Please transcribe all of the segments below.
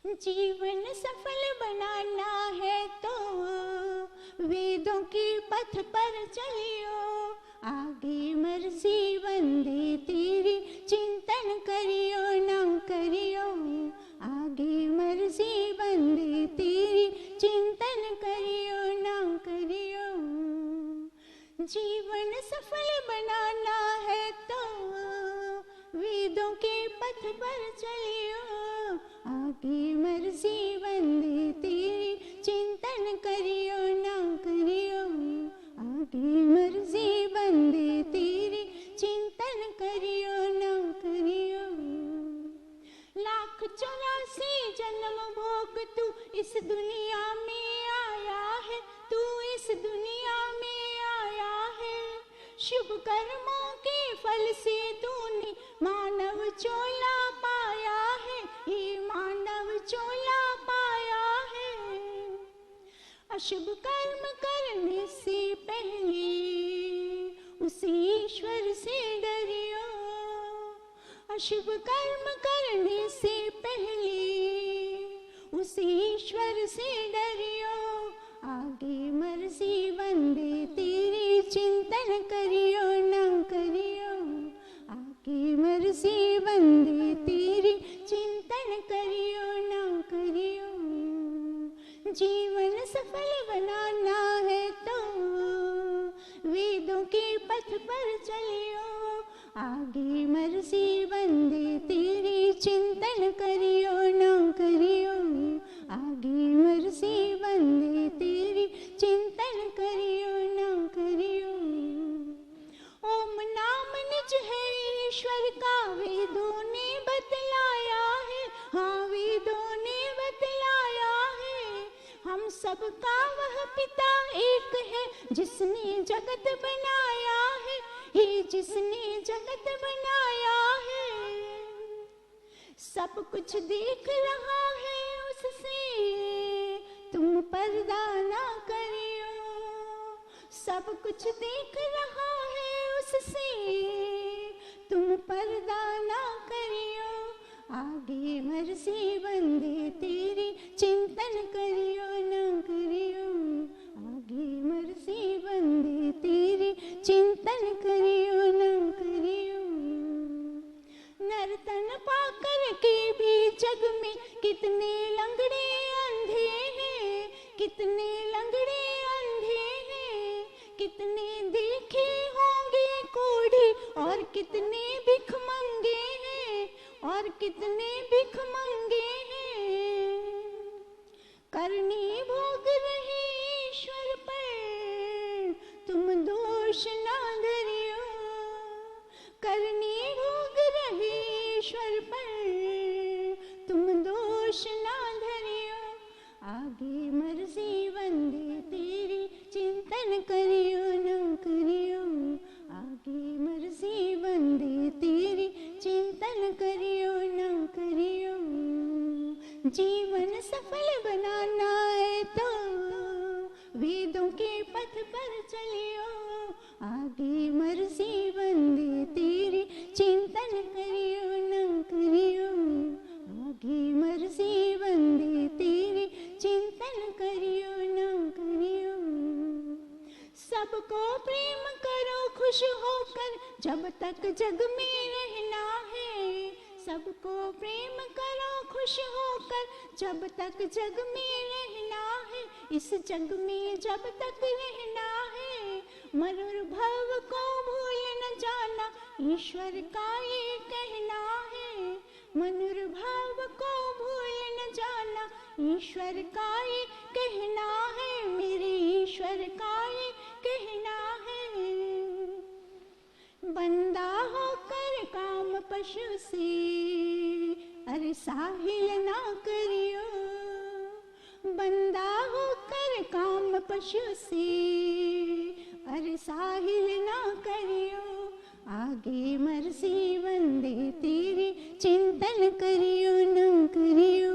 जीवन सफल बनाना है तो वेदों के पथ पर चलियो, आगे मर्जी बंदे तेरी चिंतन करियो ना करियो, आगे मर्जी बंदे तेरी चिंतन करियो ना करियो। जीवन सफल बनाना है तो वेदों के पथ पर चलियो, आगे मर्जी बंदे तेरी चिंतन करियो ना करियो, आगे मर्जी बंदे तेरी चिंतन करियो ना करियो। 1,84 जन्म भोग तू इस दुनिया में आया है, तू इस दुनिया में आया है। शुभ कर्मों के फल से तूने मानव चोला पाया है, ये मानव चोला पाया है। अशुभ कर्म करने से पहले उस ईश्वर से डरियो, अशुभ कर्म करने से पहले उस ईश्वर से डरियो, आगे मर्जी बंदे तेरी चिंतन करियो ना करियो, आगे मर्जी बंदे तेरी चिंतन करियो ना करियो। जीवन सफल बनाना है तो वेदों के पथ पर चलियो, आगे मर्जी बंदे तेरी चिंतन करियो ना करियो, आगे मर्जी बंदे तेरी चिंतन करियो ना करियो। ओम नाम निज है ईश्वर का वेदों ने बतलाया है, हाँ वेदों ने बतलाया है। हम सबका वह पिता एक है जिसने जगत बनाया है, ही जिसने जगत बनाया है। सब कुछ देख रहा है उससे तुम पर्दा ना करियो, सब कुछ देख रहा है उससे तुम पर्दा ना करियो, आगे मर्जी बंदे तेरी चिंतन करियो ना करियो, आगे मर्जी बंदे तेरी चिंतन करियो ना करियो। नर्तन पाकर के भी जग में कितने लंगड़े अंधे हैं, कितने लंगड़े अंधे हैं। कितने देखे होंगे कोढ़ी और कितने भिख मंगे हैं, और कितने भिख मंगे हैं। करनी भोग रहे ईश्वर पर तुम दोष ना धरियो, करनी भोग रहे ईश्वर पर तुम दोष ना धरियो, आगे मर्जी बंदे तेरी चिंतन करियो ना करियो, आगे मर्जी बंदे तेरी चिंतन करियो ना करियो। जीवन सफल बनाना है तो वेदों के पथ पर चलियो, आगे मर्जी बंदे तेरी चिंतन करियो ना करियो, आगे मर्जी बंदे तेरी चिंतन करियो ना करियो। सबको प्रेम करो खुश होकर जब तक जग में रहना है, सबको प्रेम करो खुश होकर जब तक जग में रहना है, इस जग में जब तक रहना है। मनुर्भव को भूल न जाना ईश्वर का ये कहना है, मनुर्भव को भूल न जाना ईश्वर का ये कहना है, मेरे ईश्वर का ये कहना है। बंदा होकर काम पशु से अरे साहिल ना करियो, बंदा होकर काम पशु से अरे साहिल ना करियो, आगे मर्जी बंदे तेरी चिंतन करियो ना करियो,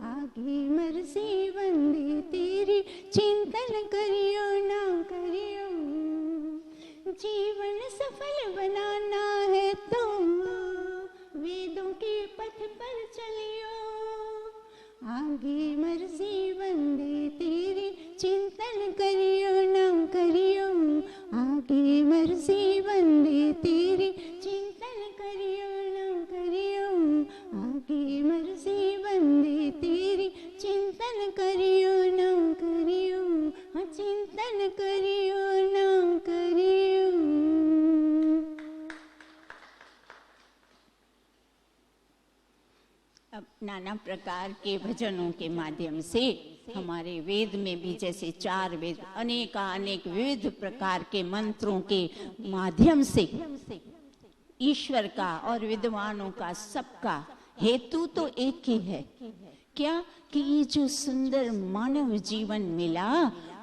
आगे मर्जी बंदे तेरी चिंतन करियो ना करियो। जीवन सफल बनाना है तो वेदों के पथ पर चलियो, आगे मर्जी बंदे तेरी, चिंतन करियो न करियो। आगे मर्जी बंदे तेरी, चिंतन करियो न करियो। आगे मर्जी बंदे तेरी, चिंतन करियो न करियो। हाँ, चिंतन करियो न करियो। अब नाना प्रकार के भजनों के माध्यम से हमारे वेद में भी जैसे 4 वेद, अनेक विविध प्रकार के मंत्रों के माध्यम से ईश्वर का और विद्वानों का सबका हेतु तो एक ही है। क्या कि ये जो सुंदर मानव जीवन मिला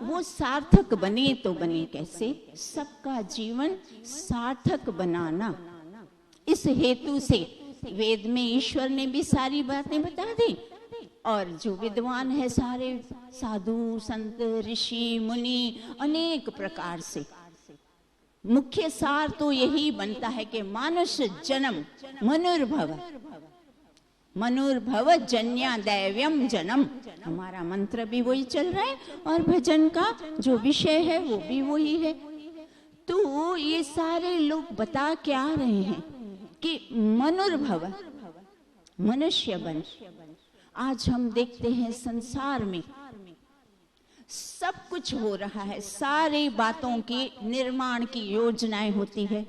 वो सार्थक बने तो बने कैसे? सबका जीवन सार्थक बनाना। इस हेतु से वेद में ईश्वर ने भी सारी बातें बता दी, और जो विद्वान है सारे साधु संत ऋषि मुनि अनेक प्रकार से, मुख्य सार तो यही बनता है कि मानुष जन्म मनुर्भव, मनुर्भव जन्या दैव्यम जन्म। हमारा मंत्र भी वही चल रहा है और भजन का जो विषय है वो भी वही है। तो ये सारे लोग बता क्या रहे हैं कि मनुर्भव, मनुष्य बन। आज हम देखते हैं संसार में सब कुछ हो रहा है, सारी बातों के निर्माण की योजनाएं होती है,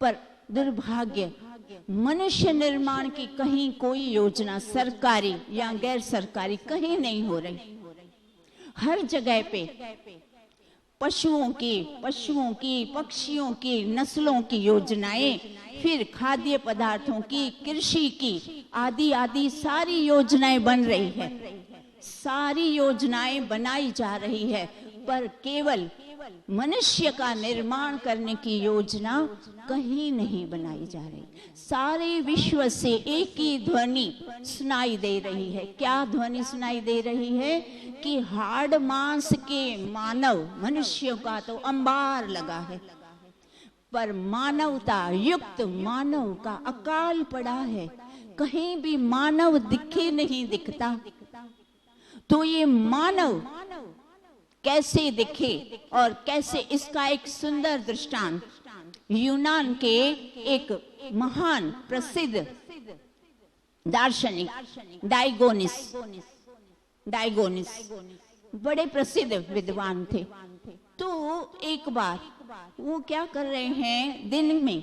पर दुर्भाग्य मनुष्य निर्माण की कहीं कोई योजना सरकारी या गैर सरकारी कहीं नहीं हो रही। हर जगह पे पशुओं की पक्षियों की नस्लों की योजनाएं, फिर खाद्य पदार्थों की, कृषि की, आदि आदि सारी योजनाएं बन रही है, सारी योजनाएं बनाई जा रही है, पर केवल मनुष्य का निर्माण करने की योजना कहीं नहीं बनाई जा रही। सारे विश्व से एक ही ध्वनि सुनाई दे रही है। क्या ध्वनि सुनाई दे रही है कि हाड़ मांस के मानव मनुष्यों का तो अंबार लगा है, पर मानवता युक्त मानव का अकाल पड़ा है। कहीं भी मानव दिखे नहीं दिखता। तो ये मानव कैसे दिखे और कैसे, इसका एक सुंदर दृष्टांत यूनान के एक महान प्रसिद्ध दार्शनिक डायगोनिस बड़े प्रसिद्ध विद्वान थे। तो एक बार वो क्या कर रहे हैं, दिन में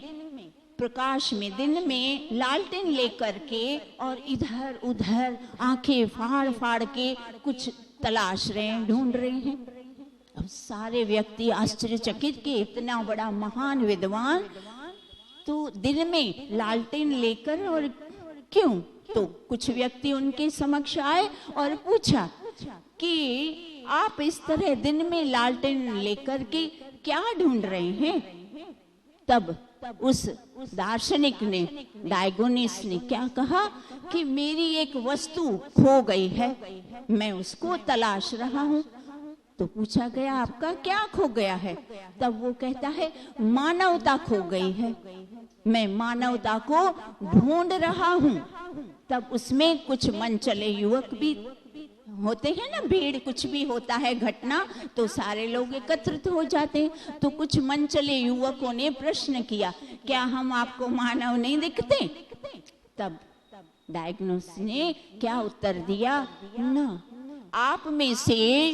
प्रकाश में, दिन में लालटेन लेकर के और इधर उधर आंखें फाड़ फाड़ के कुछ तलाश रहे हैं, ढूंढ रहे हैं। अब सारे व्यक्ति आश्चर्यचकित कि इतना बड़ा महान विद्वान तो दिन में लालटेन लेकर, और क्यों? तो कुछ व्यक्ति उनके समक्ष आए और पूछा कि आप इस तरह दिन में लालटेन लेकर के क्या ढूंढ रहे हैं? तब उस दार्शनिक ने, डायगोनिस ने क्या कहा कि मेरी एक वस्तु खो गई है, मैं उसको तलाश रहा हूँ। तो पूछा गया आपका क्या खो गया है? तब वो कहता है मानवता खो गई है, मैं मानवता को ढूंढ रहा हूँ। तब उसमें कुछ मन चले युवक भी होते हैं ना, भीड़ कुछ भी होता है घटना तो सारे लोग एकत्रित हो जाते हैं। तो कुछ मन चले युवकों ने प्रश्न किया, क्या हम आपको मानव नहीं दिखते? तब डायग्नोस ने क्या उत्तर दिया, ना, आप में से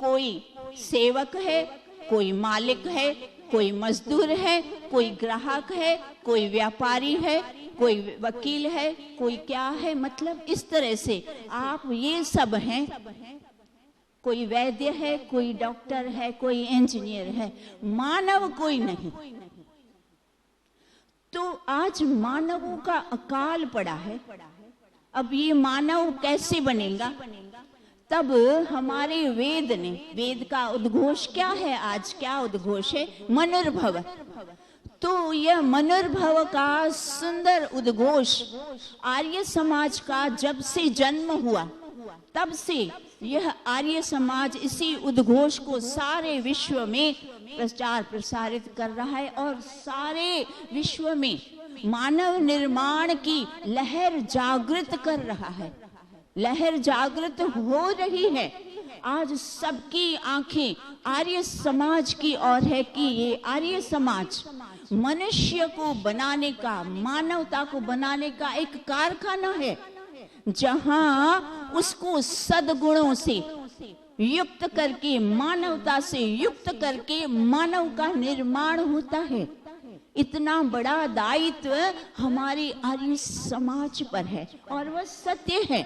कोई सेवक है, कोई मालिक है, कोई मजदूर है, कोई ग्राहक है, कोई व्यापारी है, कोई वकील है, कोई क्या है, मतलब इस तरह से आप ये सब हैं। कोई वैद्य है, कोई डॉक्टर है, कोई इंजीनियर है, मानव कोई नहीं। तो आज मानवों का अकाल पड़ा है। अब ये मानव कैसे बनेगा? तब हमारे वेद ने, वेद का उद्घोष क्या है, आज क्या उद्घोष है? मनुर्भव। तो यह मनुर्भव का सुंदर उद्घोष आर्य समाज का जब से जन्म हुआ तब से यह आर्य समाज इसी उद्घोष को सारे विश्व में प्रचार प्रसारित कर रहा है और सारे विश्व में मानव निर्माण की लहर जागृत कर रहा है। लहर जागृत हो रही है। आज सबकी आंखें आर्य समाज की ओर है कि ये आर्य समाज मनुष्य को बनाने का, मानवता को बनाने का एक कारखाना है, जहां उसको सद्गुणों से युक्त करके, मानवता से युक्त करके मानव का निर्माण होता है। इतना बड़ा दायित्व हमारे आर्य समाज पर है और वह सत्य है।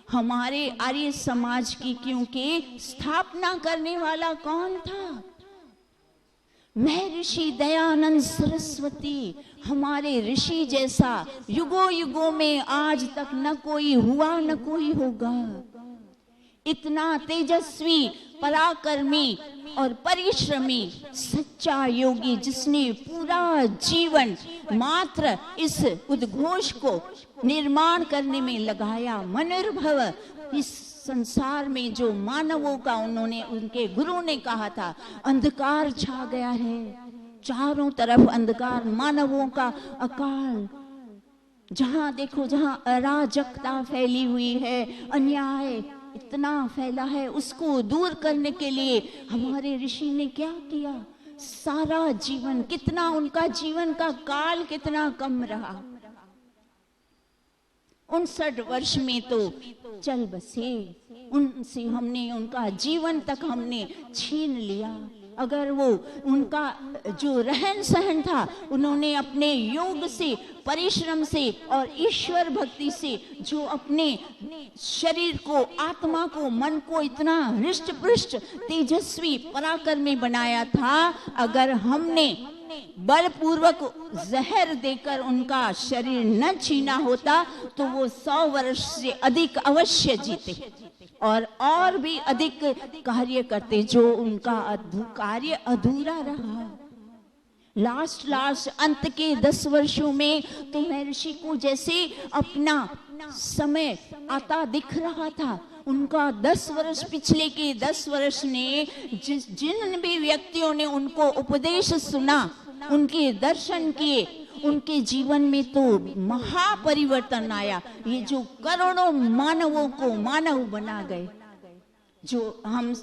हमारे आर्य समाज की क्योंकि स्थापना करने वाला कौन था? महर्षि दयानंद सरस्वती। हमारे ऋषि जैसा युगों युगों में आज तक न कोई हुआ न कोई होगा। इतना तेजस्वी, पराक्रमी और परिश्रमी सच्चा योगी, जिसने पूरा जीवन मात्र इस उद्घोष को निर्माण करने में लगाया। मनुर्भव, इस संसार में जो मानवों का उन्होंने, उनके गुरु ने कहा था, अंधकार छा गया है, चारों तरफ अंधकार, मानवों का अकाल, जहां देखो जहां अराजकता फैली हुई है, अन्याय इतना फैला है, उसको दूर करने के लिए हमारे ऋषि ने क्या किया? सारा जीवन, कितना उनका जीवन का काल कितना कम रहा, 59 वर्ष में तो चल बसे। उनसे हमने, उनका जीवन तक हमने छीन लिया। अगर वो उनका जो रहन सहन था, उन्होंने अपने योग से, परिश्रम से और ईश्वर भक्ति से जो अपने शरीर को, आत्मा को, मन को इतना हृष्ट पुष्ट, तेजस्वी, पराक्रमी बनाया था, अगर हमने बलपूर्वक जहर देकर उनका शरीर न छीना होता तो वो 100 वर्ष से अधिक अवश्य जीते और भी अधिक कार्य करते, जो उनका कार्य अधूरा रहा। लास्ट अंत के 10 वर्षों में तो महर्षि को जैसे अपना समय आता दिख रहा था। उनका 10 वर्ष, पिछले के 10 वर्ष ने जिन भी व्यक्तियों ने उनको उपदेश सुना, उनके दर्शन किए, उनके जीवन में तो महापरिवर्तन आया। ये जो करोड़ों मानवों को मानव बना गए, जो हम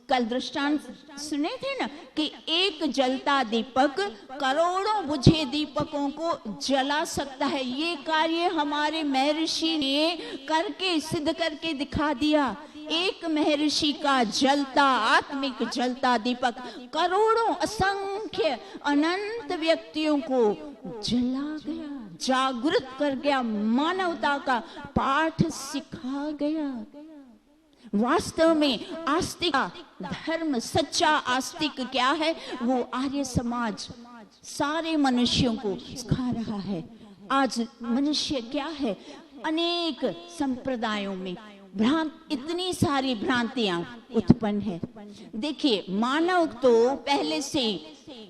कल दृष्टांत सुने थे ना कि एक जलता दीपक करोड़ों बुझे दीपकों को जला सकता है। ये कार्य हमारे महर्षि ने करके सिद्ध करके दिखा दिया। एक महर्षि का जलता, आत्मिक जलता दीपक करोड़ों, असंख्य, अनंत व्यक्तियों को जला गया, जागृत कर गया, मानवता का पाठ सिखा गया। वास्तव में आस्तिक धर्म, सच्चा आस्तिक क्या है? वो आर्य समाज सारे मनुष्यों को सिखा रहा है। आज मनुष्य क्या है? अनेक संप्रदायों में इतनी सारी भ्रांतियां उत्पन्न है। देखिए, मानव तो पहले से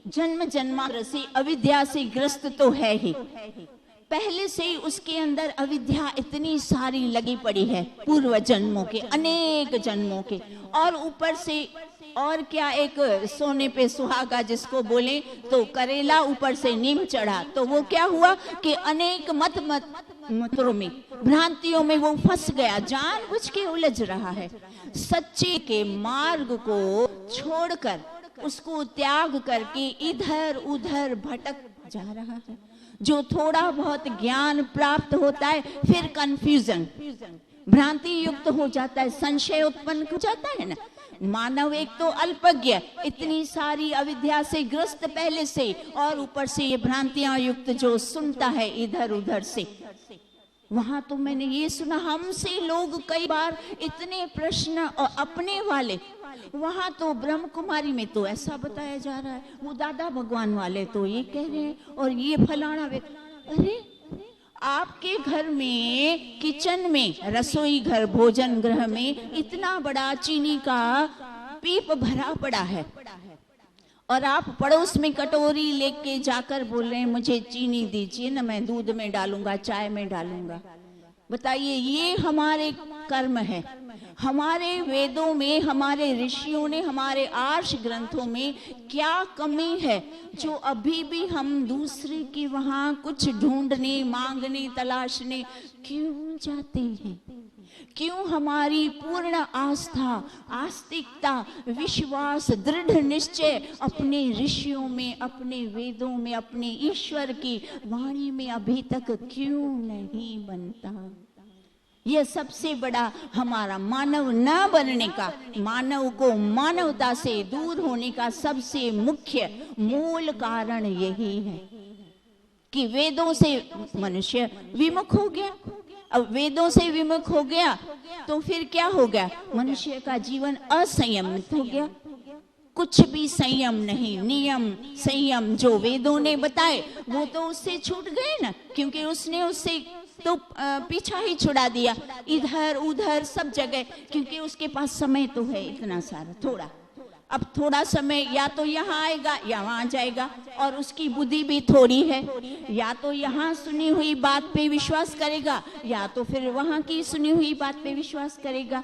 जन्म जन्मांतर से अविद्या से ग्रस्त तो है ही। पहले से ही उसके अंदर अविद्या इतनी सारी लगी पड़ी है, पूर्व जन्मों के, अनेक जन्मों के, और ऊपर से और क्या, एक सोने पे सुहागा जिसको बोले तो करेला, ऊपर से नीम चढ़ा। तो वो क्या हुआ कि अनेक मतों में, भ्रांतियों में वो फंस गया, जानबूझ के उलझ रहा है। सच्चे के मार्ग को छोड़कर, उसको त्याग करके इधर उधर भटक जा रहा है। जो थोड़ा बहुत ज्ञान प्राप्त होता है, फिर कंफ्यूजन, भ्रांति युक्त हो जाता है, संशय उत्पन्न हो जाता है ना। मानव एक तो अल्पज्ञ, इतनी सारी अविद्या से ग्रस्त पहले से, और ऊपर से ये भ्रांतियां युक्त जो सुनता है इधर उधर से। वहां तो मैंने ये सुना, हमसे लोग कई बार इतने प्रश्न और अपने वाले, वहां तो ब्रह्म कुमारी में तो ऐसा बताया जा रहा है, वो दादा भगवान वाले तो ये कह रहे हैं, और ये फलाना व्यक्ति। अरे आपके घर में, किचन में, रसोई घर, भोजन गृह में इतना बड़ा चीनी का पीप भरा पड़ा है, और आप पड़ोस में कटोरी लेके जाकर बोल रहे हैं मुझे चीनी दीजिए ना, मैं दूध में डालूंगा, चाय में डालूंगा। बताइए, ये हमारे कर्म है। हमारे वेदों में, हमारे ऋषियों ने, हमारे आर्ष ग्रंथों में क्या कमी है जो अभी भी हम दूसरे के वहां कुछ ढूंढने, मांगने, तलाशने क्यों जाते हैं? क्यों हमारी पूर्ण आस्था, आस्तिकता, विश्वास, दृढ़ निश्चय अपने ऋषियों में, अपने वेदों में, अपने ईश्वर की वाणी में अभी तक क्यों नहीं बनता? यह सबसे बड़ा हमारा मानव न बनने का, मानव को मानवता से दूर होने का सबसे मुख्य मूल कारण यही है कि वेदों से मनुष्य विमुख हो गया। अब वेदों से विमुख हो गया तो फिर क्या हो गया? मनुष्य का जीवन असंयमित हो गया। कुछ भी संयम नहीं, नियम संयम जो वेदों ने बताए वो तो उससे छूट गए ना, क्योंकि उसने उससे तो पीछा ही छुड़ा दिया इधर उधर सब जगह, क्योंकि उसके पास समय तो है इतना सारा थोड़ा। अब थोड़ा समय या तो यहाँ आएगा या वहां जाएगा, और उसकी बुद्धि भी थोड़ी है, या तो यहाँ सुनी हुई बात पे विश्वास करेगा या तो फिर वहां की सुनी हुई बात पे विश्वास करेगा।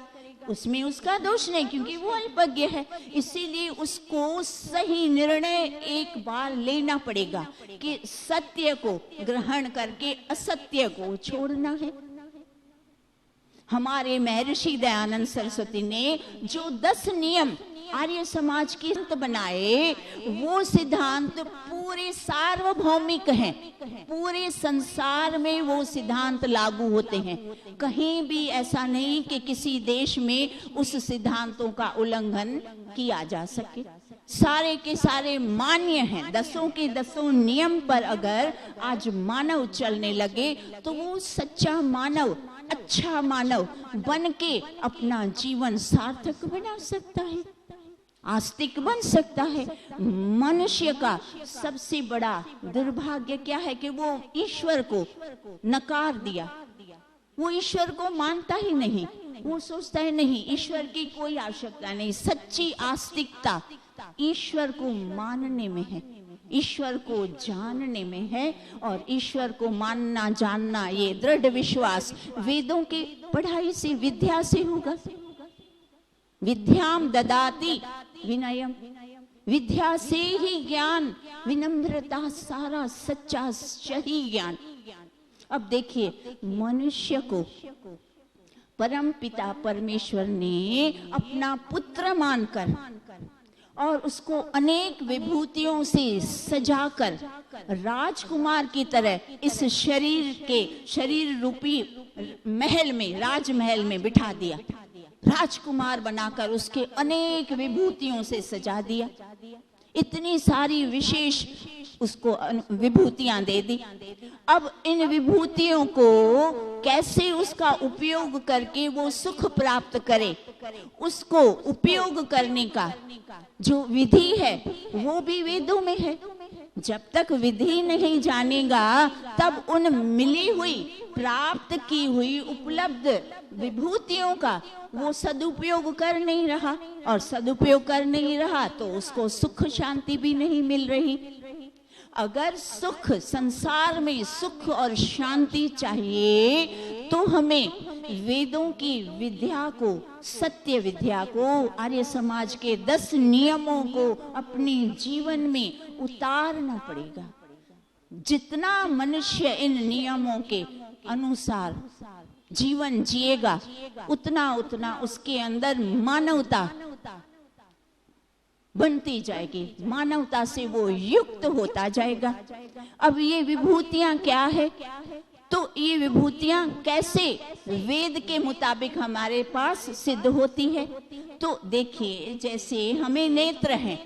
उसमें उसका दोष नहीं, क्योंकि वो अल्पज्ञ है। इसीलिए उसको सही निर्णय एक बार लेना पड़ेगा कि सत्य को ग्रहण करके असत्य को छोड़ना है। हमारे महर्षि दयानंद सरस्वती ने जो 10 नियम आर्य समाज के संत बनाए, वो सिद्धांत पूरे सार्वभौमिक हैं, पूरे संसार में वो सिद्धांत लागू होते हैं। कहीं भी ऐसा नहीं कि किसी देश में उस सिद्धांतों का उल्लंघन किया जा सके। सारे के सारे मान्य हैं। 10 के 10 नियम पर अगर आज मानव चलने लगे तो वो सच्चा मानव, अच्छा मानव बन के अपना जीवन सार्थक बना सकता है, आस्तिक बन सकता है। मनुष्य का सबसे बड़ा दुर्भाग्य क्या है कि वो ईश्वर को नकार दिया, वो ईश्वर को मानता ही नहीं। वो सोचता है नहीं, ईश्वर की कोई आवश्यकता नहीं। सच्ची आस्तिकता ईश्वर को मानने में है, ईश्वर को जानने में है, और ईश्वर को मानना जानना, ये दृढ़ विश्वास वेदों की पढ़ाई से, विद्या से होगा। विद्याम ददाति विनयम, विद्या से ही ज्ञान, विनम्रता सारा सच्चा सही ज्ञान। अब देखिए, मनुष्य को परम पिता परमेश्वर ने अपना पुत्र मानकर और उसको अनेक विभूतियों से सजाकर राजकुमार की तरह इस शरीर रूपी महल में, राजमहल में बिठा दिया। राजकुमार बनाकर उसके अनेक विभूतियों से सजा दिया। इतनी सारी विशेष उसको विभूतियां दे दी। अब इन विभूतियों को कैसे उसका उपयोग करके वो सुख प्राप्त करे, उसको उपयोग करने का जो विधि है वो भी वेदों में है। जब तक विधि नहीं जानेगा तब उन मिली हुई, प्राप्त की हुई, उपलब्ध विभूतियों का वो सदुपयोग कर नहीं रहा, और सदुपयोग कर नहीं रहा तो उसको सुख शांति भी नहीं मिल रही। अगर सुख, संसार में सुख और शांति चाहिए तो हमें वेदों की विद्या को, सत्य विद्या को, आर्य समाज के 10 नियमों को अपने जीवन में उतारना पड़ेगा। जितना मनुष्य इन नियमों के अनुसार जीवन जिएगा उतना उतना उसके अंदर मानवता बनती जाएगी, मानवता से वो युक्त होता जाएगा। अब ये विभूतियां क्या है? तो ये विभूतियां कैसे वेद के मुताबिक हमारे पास सिद्ध होती है? तो देखिए, जैसे हमें नेत्र हैं,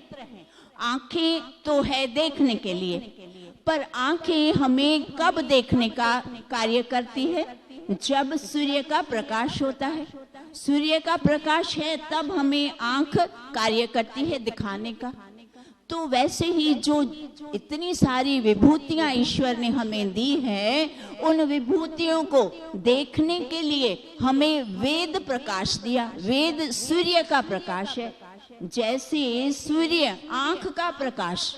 आंखें तो है देखने के लिए, पर आंखें हमें कब देखने का कार्य करती है? जब सूर्य का प्रकाश होता है। सूर्य का प्रकाश है तब हमें आंख कार्य करती है दिखाने का। तो वैसे ही जो इतनी सारी विभूतियां ईश्वर ने हमें दी है, उन विभूतियों को देखने के लिए हमें वेद प्रकाश दिया। वेद सूर्य का प्रकाश है। जैसे सूर्य आंख का प्रकाश,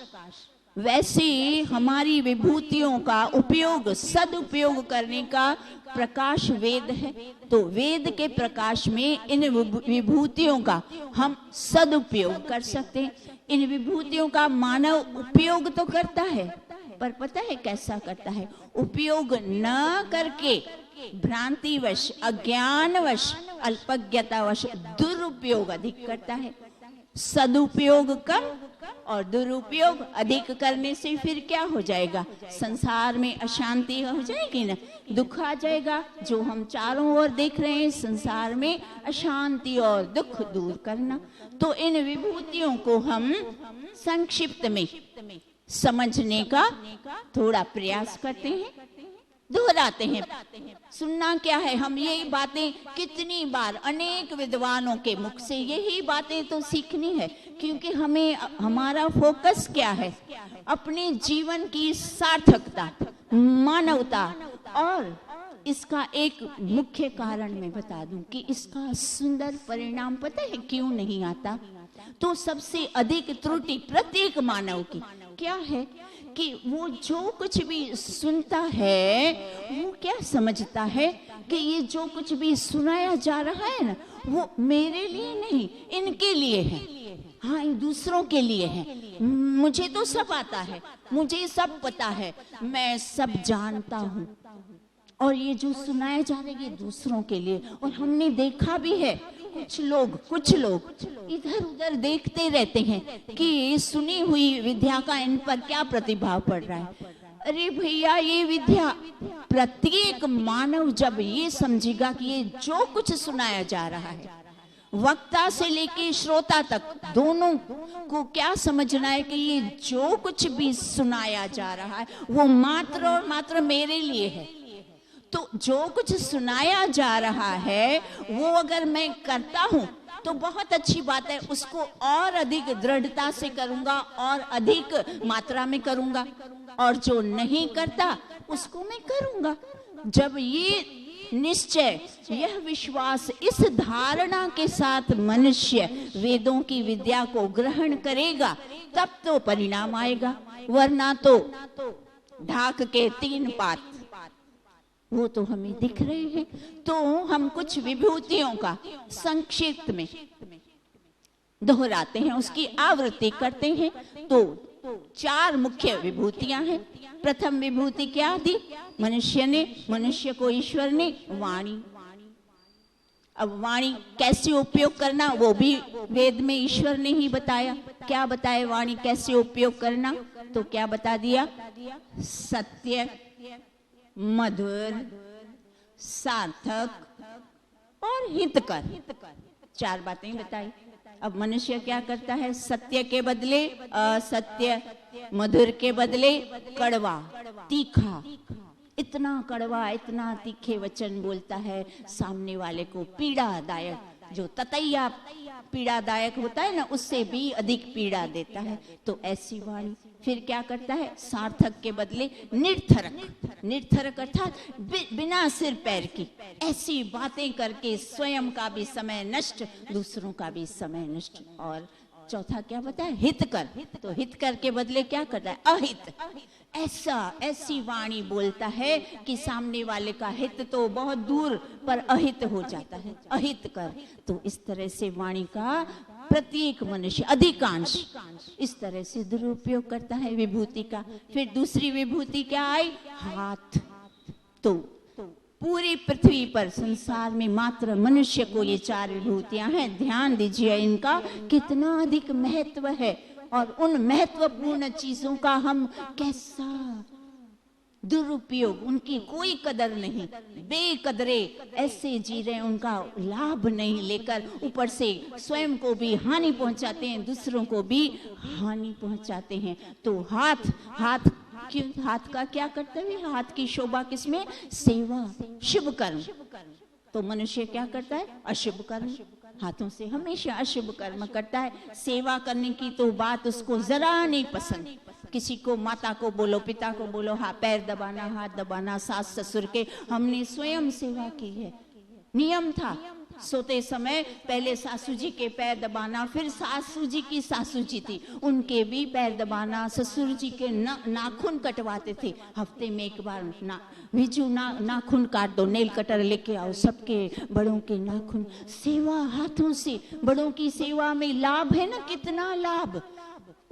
वैसे हमारी विभूतियों का उपयोग, सदुपयोग करने का प्रकाश वेद है। तो वेद के प्रकाश में इन विभूतियों का हम सदुपयोग कर सकते हैं। इन विभूतियों का मानव उपयोग तो करता है, पर पता है कैसा करता है? उपयोग न करके भ्रांतिवश, अज्ञानवश, अल्पज्ञतावश दुरुपयोग अधिक करता है। सदुपयोग कम और दुरुपयोग अधिक करने से फिर क्या हो जाएगा? संसार में अशांति हो जाएगी ना, दुख आ जाएगा। जो हम चारों ओर देख रहे हैं, संसार में अशांति और दुख दूर करना। तो इन विभूतियों को हम संक्षिप्त में समझने का थोड़ा प्रयास करते हैं, दोहराते हैं। सुनना क्या है, हम यही बातें कितनी बार अनेक विद्वानों के मुख से यही बातें तो सीखनी है, क्योंकि हमें, हमारा फोकस क्या है? अपने जीवन की सार्थकता, मानवता। और इसका एक मुख्य कारण मैं बता दूं कि इसका सुंदर परिणाम पता है क्यों नहीं आता? तो सबसे अधिक त्रुटि प्रत्येक मानव की क्या है कि वो जो कुछ भी सुनता है वो क्या समझता है कि ये जो कुछ भी सुनाया जा रहा है ना, वो मेरे लिए नहीं, इनके लिए है। हाँ, दूसरों के लिए है। मुझे तो सब आता है, मुझे सब पता है, मैं सब जानता हूँ, और ये जो सुनाया जा रहा है ये दूसरों के लिए। और हमने देखा भी है, कुछ लोग इधर उधर देखते रहते हैं कि सुनी हुई विद्या का इन पर क्या प्रभाव पड़ रहा है। अरे भैया, ये विद्या, प्रत्येक मानव जब ये समझेगा कि ये जो कुछ सुनाया जा रहा है, वक्ता से लेके श्रोता तक दोनों को क्या समझना है कि ये जो कुछ भी सुनाया जा रहा है वो मात्र और मात्र मेरे लिए है। तो जो कुछ सुनाया जा रहा है वो अगर मैं करता हूँ तो बहुत अच्छी बात है, उसको और अधिक दृढ़ता से करूंगा और अधिक मात्रा में करूंगा, और जो नहीं करता उसको मैं करूंगा। जब ये निश्चय, यह विश्वास, इस धारणा के साथ मनुष्य वेदों की विद्या को ग्रहण करेगा तब तो परिणाम आएगा, वरना तो ढाक के 3 पात वो तो हमें दिख रहे हैं। तो हम कुछ विभूतियों का संक्षिप्त में दोहराते हैं, उसकी आवृत्ति करते हैं। तो 4 मुख्य विभूतियां हैं। प्रथम विभूति क्या दी? मनुष्य को ईश्वर ने वाणी। अब वाणी कैसे उपयोग करना वो भी वेद में ईश्वर ने ही बताया। क्या बताया वाणी कैसे उपयोग करना? तो क्या बता दिया? सत्य, मधुर, सार्थक और हितकर, 4 बातें बताई। अब मनुष्य क्या करता है? सत्य के बदले असत्य, मधुर के बदले कड़वा, तीखा, इतना कड़वा, इतना तीखे वचन बोलता है, सामने वाले को पीड़ादायक, जो ततैया पीड़ादायक होता है ना, उससे भी अधिक पीड़ा देता है। तो ऐसी वाणी। फिर क्या करता है? सार्थक के बदले निर्थरक अर्थात बिना सिर पैर की ऐसी बातें करके स्वयं का भी समय नष्ट, दूसरों का भी समय नष्ट। और चौथा क्या बताया? हितकर। तो हितकर के बदले क्या करता है? अहित। ऐसी वाणी बोलता है कि सामने वाले का हित तो बहुत दूर पर अहित हो जाता है, अहित कर। तो इस तरह से वाणी का प्रत्येक मनुष्य, अधिकांश इस तरह से दुरुपयोग करता है विभूति का। फिर दूसरी विभूति क्या आई? हाथ। तो पूरी पृथ्वी पर, संसार में मात्र मनुष्य को ये 4 विभूतियां हैं। ध्यान दीजिए इनका कितना अधिक महत्व है, और उन महत्वपूर्ण चीजों का हम कैसा दुरुपयोग, उनकी कोई कदर नहीं, बेकदरे ऐसे जी रहे, उनका लाभ नहीं लेकर ऊपर से स्वयं को भी हानि पहुंचाते हैं, दूसरों को भी हानि पहुंचाते हैं। तो हाथ क्यों? हाथ का क्या कर्तव्य है? हाथ की शोभा किसमें? सेवा, शुभ कर्म। तो मनुष्य क्या करता है? अशुभ कर्म, हाथों से हमेशा अशुभ कर्म करता है। सेवा करने की तो बात उसको जरा नहीं पसंद। किसी को, माता को बोलो, पिता को बोलो, हाँ पैर दबाना, हाथ दबाना, सास ससुर के, हमने स्वयं सेवा की है। नियम था, सोते समय पहले सासू जी के पैर दबाना, फिर सासू जी की सासू जी थी उनके भी पैर दबाना, ससुर जी के नाखून कटवाते थे, हफ्ते में एक बार नाखून काट दो, नेल कटर लेके आओ, सबके बड़ों के नाखून। सेवा हाथों से, बड़ों की सेवा में लाभ है ना, कितना लाभ।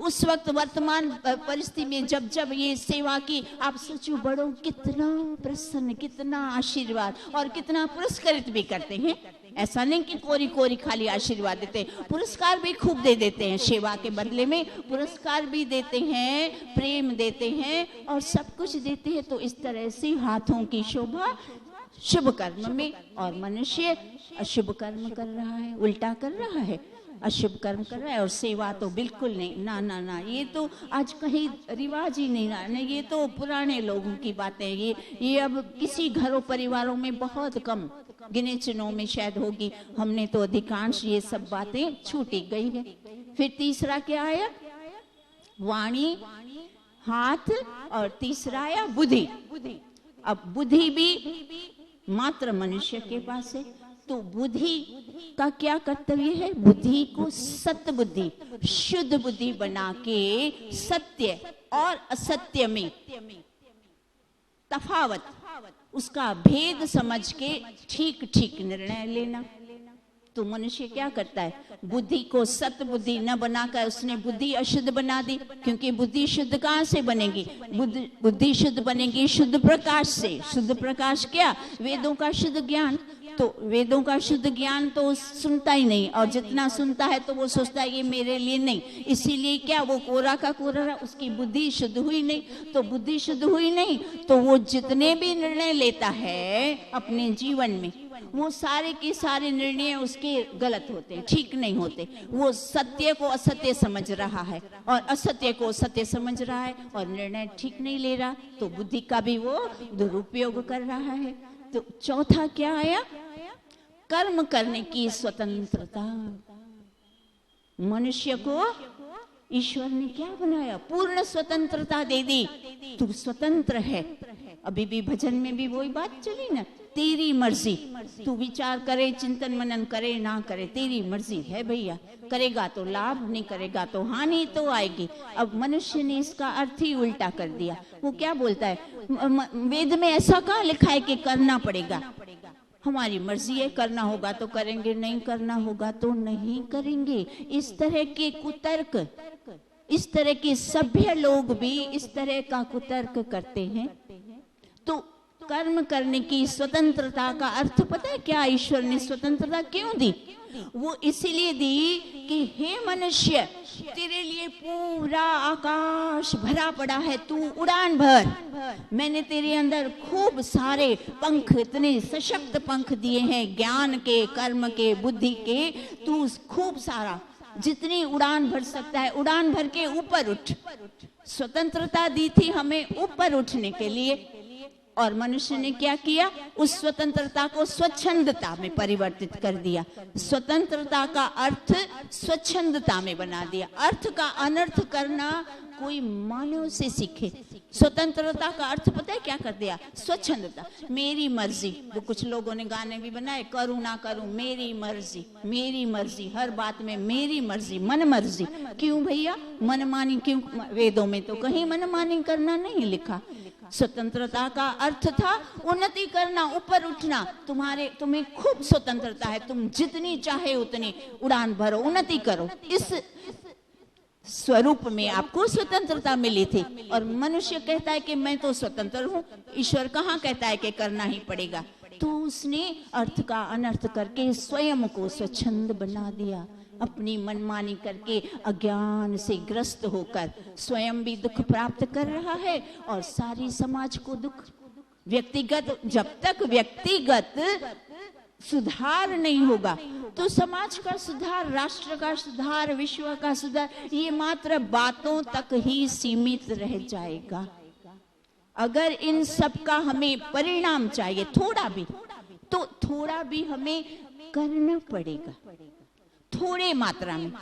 उस वक्त वर्तमान परिस्थिति में जब जब ये सेवा की, आप सोचो बड़ों कितना प्रसन्न, कितना आशीर्वाद और कितना पुरस्कृत भी करते हैं। ऐसा नहीं कि कोरी कोरी खाली आशीर्वाद देते हैं, पुरस्कार भी खूब दे देते हैं। सेवा के बदले में पुरस्कार भी देते हैं, प्रेम देते हैं और सब कुछ देते हैं। तो इस तरह से हाथों की शोभा शुभ कर्म में, और मनुष्य अशुभ कर्म कर रहा है, उल्टा कर रहा है, अशुभ कर्म कर रहा है। और सेवा तो बिल्कुल नहीं, ना ना ना, ये तो आज कहीं रिवाज ही नहीं रहा। ये तो पुराने लोगों की बातें, ये अब किसी घरों परिवारों में बहुत कम, गिने चुनों में शायद होगी। हमने तो अधिकांश ये सब बातें छूटी गई है। फिर तीसरा क्या आया? वाणी, हाथ, और तीसरा आया बुद्धि। अब बुद्धि भी मात्र मनुष्य के पास है। तो बुद्धि का क्या कर्तव्य है? बुद्धि को सत्य बुद्धि, शुद्ध बुद्धि बना के सत्य और असत्य में तफावत, उसका भेद समझ के ठीक ठीक निर्णय लेना। तो मनुष्य क्या करता है? बुद्धि को सत्य बुद्धि न बनाकर उसने बुद्धि अशुद्ध बना दी। क्योंकि बुद्धि शुद्ध कहाँ से बनेगी? बुद्धि शुद्ध बनेगी शुद्ध प्रकाश से। शुद्ध प्रकाश क्या? वेदों का शुद्ध ज्ञान। तो वेदों का शुद्ध ज्ञान तो सुनता ही नहीं, और जितना सुनता है तो वो सोचता है ये मेरे लिए नहीं। इसीलिए क्या, वो कोरा का कोरा रहा, उसकी बुद्धि शुद्ध हुई नहीं। तो बुद्धि शुद्ध हुई नहीं तो वो जितने भी निर्णय लेता है अपने जीवन में, वो सारे के सारे निर्णय उसके गलत होते हैं, ठीक नहीं होते। वो सत्य को असत्य समझ रहा है और असत्य को सत्य समझ रहा है और निर्णय ठीक नहीं ले रहा। तो बुद्धि का भी वो दुरुपयोग कर रहा है। तो चौथा क्या आया? कर्म करने की स्वतंत्रता। मनुष्य को ईश्वर ने क्या बनाया? पूर्ण स्वतंत्रता दे दी। तू स्वतंत्र है। अभी भी भजन में भी वही बात चली ना, तेरी मर्जी। तू विचार करे, चिंतन मनन करे ना करे, तेरी मर्जी है भैया। करेगा तो लाभ, नहीं करेगा तो हानि तो आएगी। अब मनुष्य ने इसका अर्थ ही उल्टा कर दिया। वो क्या बोलता है? वेद में ऐसा कहाँ लिखा है कि करना पड़ेगा? हमारी मर्जी है, करना होगा तो करेंगे, नहीं करना होगा तो नहीं करेंगे। इस तरह के कुतर्क, इस तरह के सभ्य लोग भी इस तरह का कुतर्क करते हैं। तो कर्म करने की स्वतंत्रता का अर्थ पता है क्या? ईश्वर ने स्वतंत्रता क्यों दी? वो इसीलिए दी कि हे मनुष्य, तेरे लिए पूरा आकाश भरा पड़ा है, तू उड़ान भर। मैंने तेरे अंदर खूब सारे पंख, इतने सशक्त पंख दिए हैं, ज्ञान के, कर्म के, बुद्धि के। तू खूब सारा जितनी उड़ान भर सकता है उड़ान भर के ऊपर उठ। स्वतंत्रता दी थी हमें ऊपर उठने के लिए, और मनुष्य ने क्या किया? उस स्वतंत्रता को स्वच्छंदता में परिवर्तित कर दिया। स्वतंत्रता का अर्थ स्वच्छंदता में बना दिया। अर्थ का अनर्थ करना कोई मानव से सीखे। स्वतंत्रता का अर्थ पता है क्या कर दिया? स्वच्छंदता, मेरी मर्जी। वो कुछ लोगों ने गाने भी बनाए, करूं ना करूं मेरी मर्जी, मेरी मर्जी, हर बात में मेरी मर्जी, मन मर्जी। क्यों भैया मनमानी क्यों? वेदों में तो कहीं मनमानी करना नहीं लिखा। स्वतंत्रता का अर्थ था उन्नति करना, ऊपर उठना। तुम्हें खूब स्वतंत्रता है, तुम जितनी चाहे उतनी उड़ान भरो, उन्नति करो। इस स्वरूप में आपको स्वतंत्रता मिली थी। और मनुष्य कहता है कि मैं तो स्वतंत्र हूँ, ईश्वर कहाँ कहता है कि करना ही पड़ेगा। तो उसने अर्थ का अनर्थ करके स्वयं को स्वच्छंद बना दिया। अपनी मनमानी करके अज्ञान से ग्रस्त होकर स्वयं भी दुख प्राप्त कर रहा है और सारी समाज को दुख। व्यक्तिगत, जब तक व्यक्तिगत सुधार नहीं होगा तो समाज का सुधार, राष्ट्र का सुधार, विश्व का सुधार, ये मात्र बातों तक ही सीमित रह जाएगा। अगर इन सब का हमें परिणाम चाहिए थोड़ा भी, तो थोड़ा भी हमें करना पड़ेगा, थोड़े मात्रा में।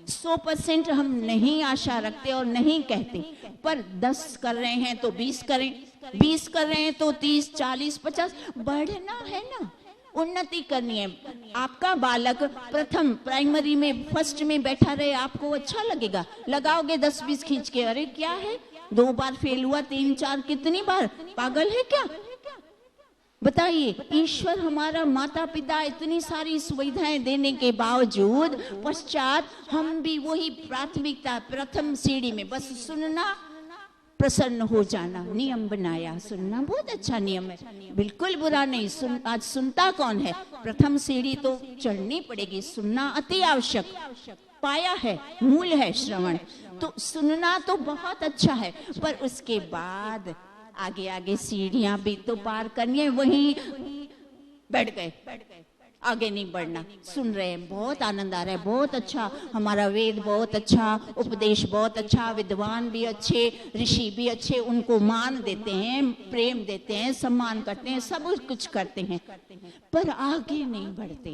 100% हम नहीं आशा रखते और नहीं कहते, पर 10 कर रहे हैं तो 20 करें, 20 कर रहे हैं तो 30, 40, 50 बढ़ना है ना, उन्नति करनी है। आपका बालक प्रथम प्राइमरी में फर्स्ट में बैठा रहे, आपको अच्छा लगेगा? लगाओगे 10-20 खींच के, अरे क्या है 2 बार फेल हुआ, 3-4 कितनी बार, पागल है क्या? बताइए, ईश्वर हमारा माता पिता इतनी सारी सुविधाएं देने के बावजूद पश्चात हम भी वही प्राथमिकता, प्रथम सीढ़ी में बस सुनना, प्रसन्न हो जाना नियम बनाया। सुनना बहुत अच्छा नियम है, बिल्कुल बुरा नहीं। आज सुनता कौन है? प्रथम सीढ़ी तो चढ़नी पड़ेगी। सुनना अति आवश्यक, पाया है, मूल है श्रवण। तो सुनना तो बहुत अच्छा है, पर उसके बाद आगे आगे सीढ़ियां भी तो पार करनी है। वहीं बैठ गए, आगे नहीं बढ़ना। सुन रहे हैं, बहुत आनंद आ रहा है, बहुत अच्छा, हमारा वेद बहुत अच्छा, उपदेश बहुत अच्छा, विद्वान भी अच्छे, ऋषि भी अच्छे, उनको मान देते हैं, प्रेम देते हैं, सम्मान करते हैं, सब कुछ करते हैं, पर आगे नहीं बढ़ते।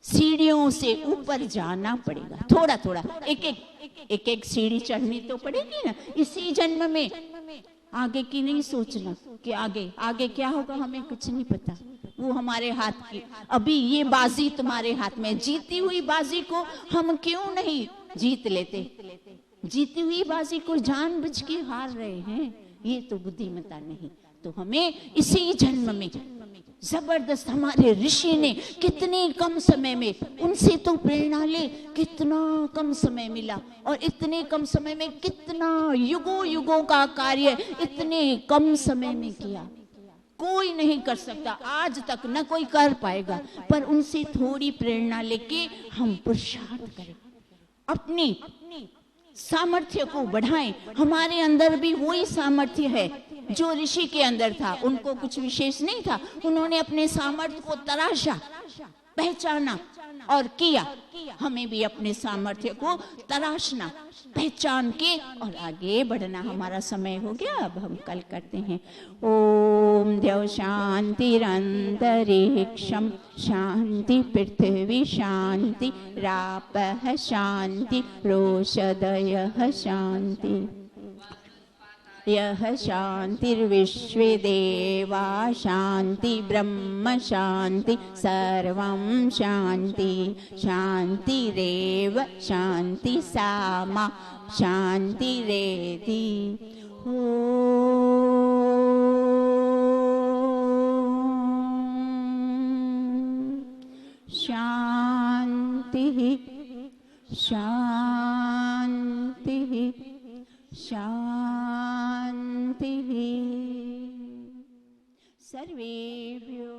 सीढ़ियों से ऊपर जाना पड़ेगा, थोड़ा थोड़ा, एक एक सीढ़ी चढ़नी तो पड़ेगी ना इसी जन्म में। आगे की नहीं सोचना कि आगे आगे क्या होगा, हमें कुछ नहीं पता, वो हमारे हाथ की। अभी ये बाजी तुम्हारे हाथ में, जीती हुई बाजी को हम क्यों नहीं जीत लेते? जीती हुई बाजी को जानबूझ के हार रहे हैं, ये तो बुद्धिमत्ता नहीं। तो हमें इसी जन्म में जबरदस्त, हमारे ऋषि ने कितने कम समय में, उनसे तो प्रेरणा ले, कितना कम समय मिला, और इतने कम समय में कितना युगों युगों का कार्य इतने कम समय में किया। कोई नहीं कर सकता, आज तक न कोई कर पाएगा, पर उनसे थोड़ी प्रेरणा लेके हम पुरुषार्थ करें, अपनी सामर्थ्य को बढ़ाएं। हमारे अंदर भी वही सामर्थ्य है जो ऋषि के अंदर था। उनको कुछ विशेष नहीं था, उन्होंने अपने सामर्थ्य को तराशा, पहचाना और किया। हमें भी अपने सामर्थ्य को तराशना, पहचान के और आगे बढ़ना। हमारा समय हो गया, अब हम कल करते हैं। ओम द्यौ शांतिरंतरिक्षं शांति पृथ्वी शांति रापः शांति रोषधयः शांति। यः शांतिर्विश्वे देवा शांति ब्रह्म शांति सर्वं शांति शांतिरेव शांति सामा शांतिरेति। शांति शांति शांति। सर्वेभ्यो